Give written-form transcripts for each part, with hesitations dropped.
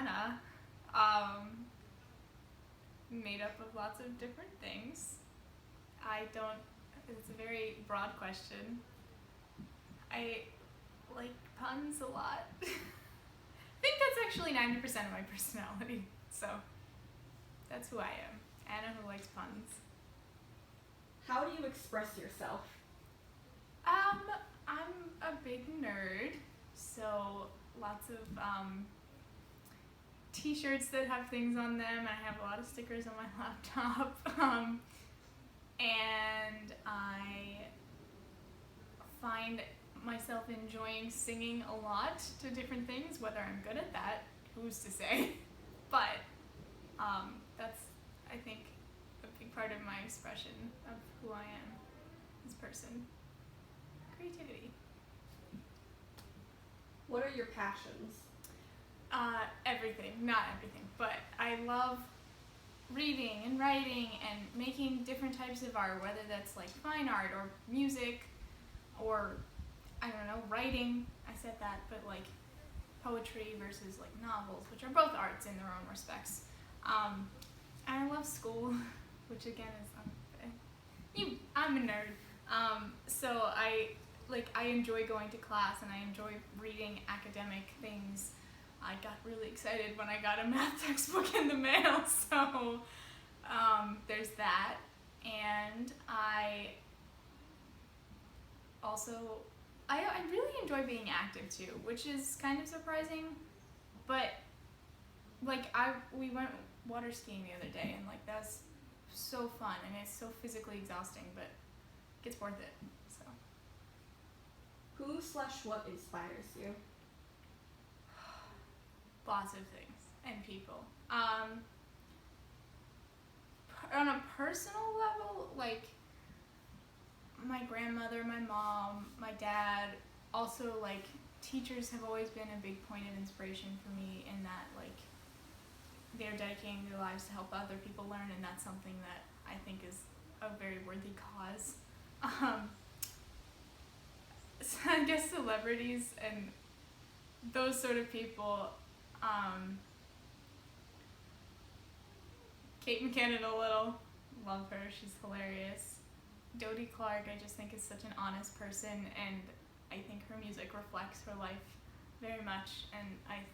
Anna, made up of lots of different things. It's a very broad question. I like puns a lot. I think that's actually 90% of my personality, so that's who I am. Anna who likes puns. How do you express yourself? I'm a big nerd, so lots of t-shirts that have things on them. I have a lot of stickers on my laptop, and I find myself enjoying singing a lot to different things. Whether I'm good at that, who's to say? But that's, I think, a big part of my expression of who I am as a person. Creativity. What are your passions? Everything. Not everything, but I love reading and writing and making different types of art, whether that's like fine art or music or, I don't know, writing. I said that, but like poetry versus like novels, which are both arts in their own respects. And I love school, which again is, I'm a nerd. So I enjoy going to class and I enjoy reading academic things. I got really excited when I got a math textbook in the mail, so there's that. And I really enjoy being active too, which is kind of surprising, but we went water skiing the other day, and like that's so fun and it's so physically exhausting, but it's worth it. So Who/what inspires you? lots of things and people. On a personal level, like my grandmother, my mom, my dad, also like teachers have always been a big point of inspiration for me in that like they're dedicating their lives to help other people learn, and that's something that I think is a very worthy cause. So I guess celebrities and those sort of people, Kate McKinnon a little, love her, she's hilarious. Dodie Clark, I just think is such an honest person, and I think her music reflects her life very much, and I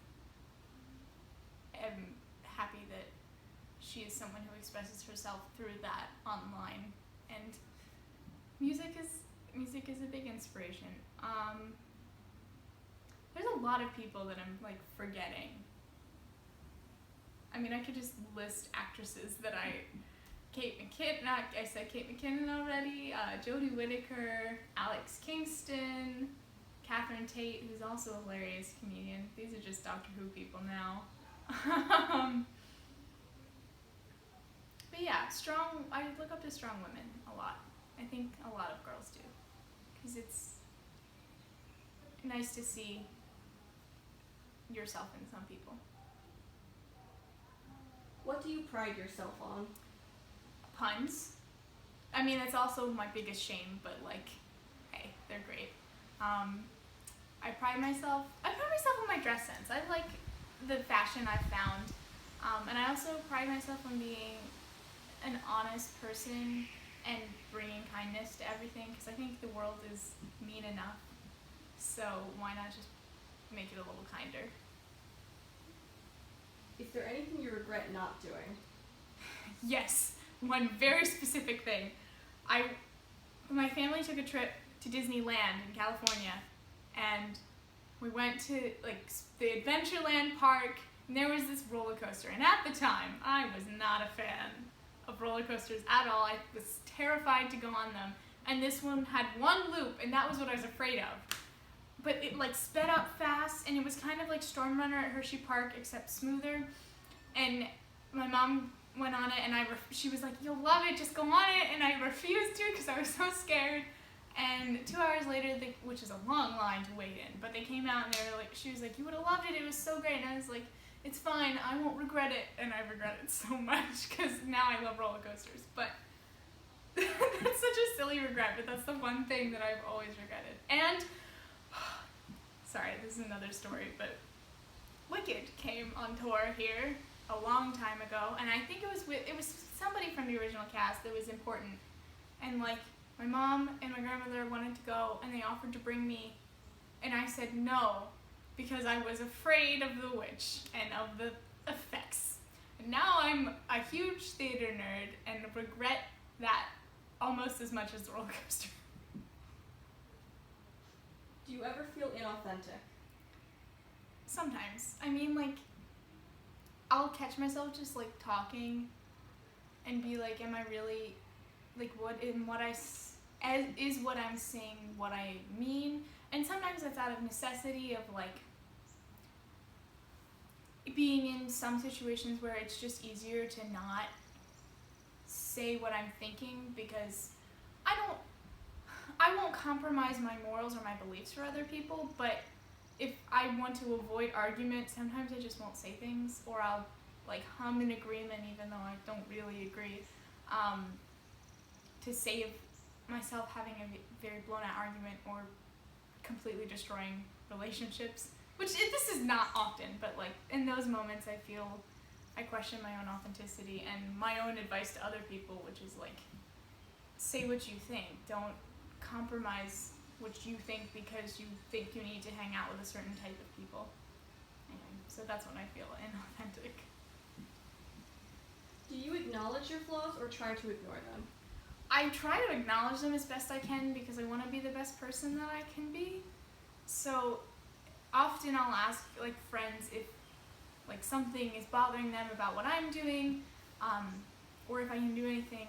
am happy that she is someone who expresses herself through that online, and music is a big inspiration. There's a lot of people that I'm like forgetting. I mean, I could just list actresses that I said Kate McKinnon already, Jodie Whittaker, Alex Kingston, Catherine Tate, who's also a hilarious comedian. These are just Doctor Who people now. But yeah, I look up to strong women a lot. I think a lot of girls do, because it's nice to see yourself in some people. What do you pride yourself on? Puns. I mean, it's also my biggest shame, but like, hey, they're great. I pride myself on my dress sense. I like the fashion I've found, and I also pride myself on being an honest person and bringing kindness to everything, because I think the world is mean enough, so why not just make it a little kinder? Is there anything you regret not doing? Yes, one very specific thing. My family took a trip to Disneyland in California, and we went to like the Adventureland park, and there was this roller coaster, and at the time I was not a fan of roller coasters at all. I was terrified to go on them, and this one had one loop, and that was what I was afraid of. But it like sped up fast, and it was kind of like Storm Runner at Hershey Park, except smoother. And my mom went on it, and she was like, "You'll love it, just go on it." And I refused to because I was so scared. And 2 hours later, which is a long line to wait in, but they came out and she was like, "You would have loved it, it was so great." And I was like, "It's fine, I won't regret it." And I regret it so much because now I love roller coasters. But that's such a silly regret, but that's the one thing that I've always regretted. And sorry, this is another story, but Wicked came on tour here a long time ago, and I think it was somebody from the original cast that was important. And like my mom and my grandmother wanted to go, and they offered to bring me, and I said no because I was afraid of the witch and of the effects. And now I'm a huge theater nerd and regret that almost as much as the roller coaster. Do you ever feel inauthentic? Sometimes. I mean, like, I'll catch myself just, like, talking and be like, am I really, like, is what I'm saying what I mean? And sometimes that's out of necessity of, like, being in some situations where it's just easier to not say what I'm thinking because I won't compromise my morals or my beliefs for other people, but if I want to avoid argument, sometimes I just won't say things, or I'll like hum in agreement even though I don't really agree, to save myself having a very blown out argument or completely destroying relationships, which this is not often, but like in those moments I feel I question my own authenticity and my own advice to other people, which is like, say what you think, don't compromise what you think because you think you need to hang out with a certain type of people. Anyway, so that's when I feel inauthentic. Do you acknowledge your flaws or try to ignore them? I try to acknowledge them as best I can because I want to be the best person that I can be. So often I'll ask like friends if like something is bothering them about what I'm doing, or if I can do anything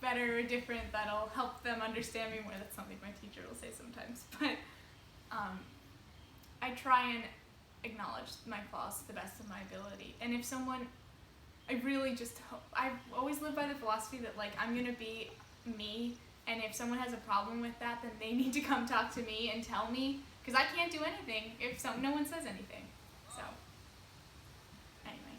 better or different that'll help them understand me more. That's something my teacher will say sometimes. But I try and acknowledge my flaws to the best of my ability. And if someone, I've always lived by the philosophy that like I'm gonna be me, and if someone has a problem with that, then they need to come talk to me and tell me, because I can't do anything if no one says anything. So anyway.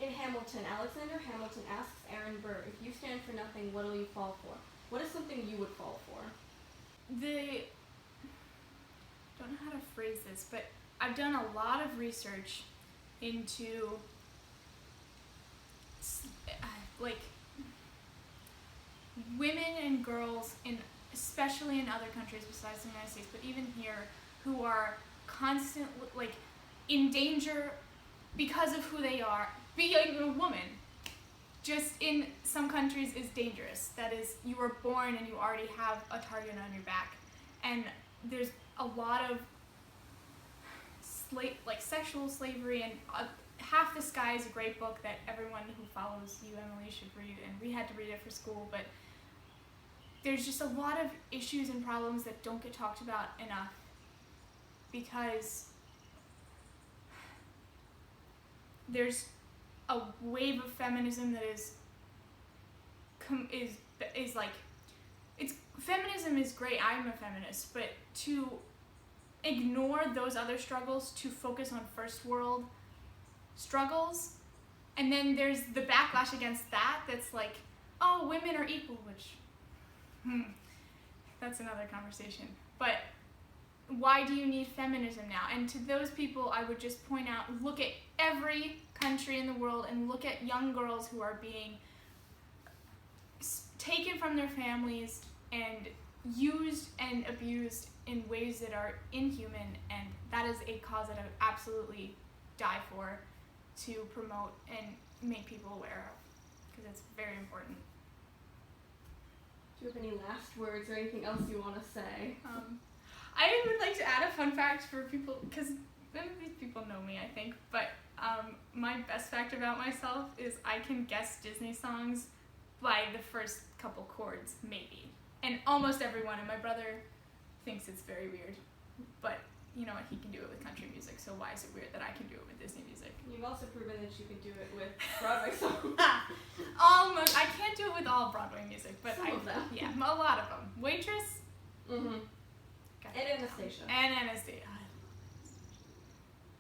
In Hamilton, Alexander Hamilton asks Aaron Burr, if you stand for nothing, what will you fall for? What is something you would fall for? Don't know how to phrase this, but I've done a lot of research into like women and girls especially in other countries besides the United States, but even here, who are constantly like in danger because of who they are. Being a woman just in some countries is dangerous. That is, you were born and you already have a target on your back. And there's a lot of sexual slavery, and Half the Sky is a great book that everyone who follows you, Emily, should read, and we had to read it for school, but there's just a lot of issues and problems that don't get talked about enough because there's a wave of feminism that is like, feminism is great, I'm a feminist, but to ignore those other struggles to focus on first world struggles, and then there's the backlash against that's like, oh, women are equal, which that's another conversation. But why do you need feminism now? And to those people, I would just point out, look at every country in the world and look at young girls who are being taken from their families and used and abused in ways that are inhuman, and that is a cause that I would absolutely die for, to promote and make people aware of, because it's very important. Do you have any last words or anything else you want to say? I would like to add a fun fact for people, because none of these people know me, I think, but my best fact about myself is I can guess Disney songs by the first couple chords, maybe. And almost everyone, and my brother thinks it's very weird, but you know what, he can do it with country music, so why is it weird that I can do it with Disney music? You've also proven that you can do it with Broadway songs. Almost. I can't do it with all Broadway music, but Some of them. Yeah, a lot of them. Waitress? Mm-hmm. And Anastasia. And Anastasia.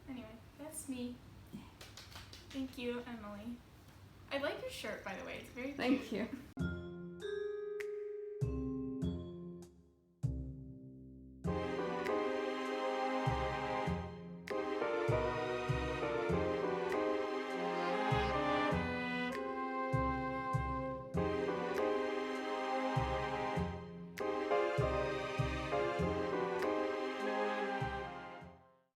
Anyway, that's me. Thank you, Emily. I like your shirt, by the way. It's very cute. Thank you.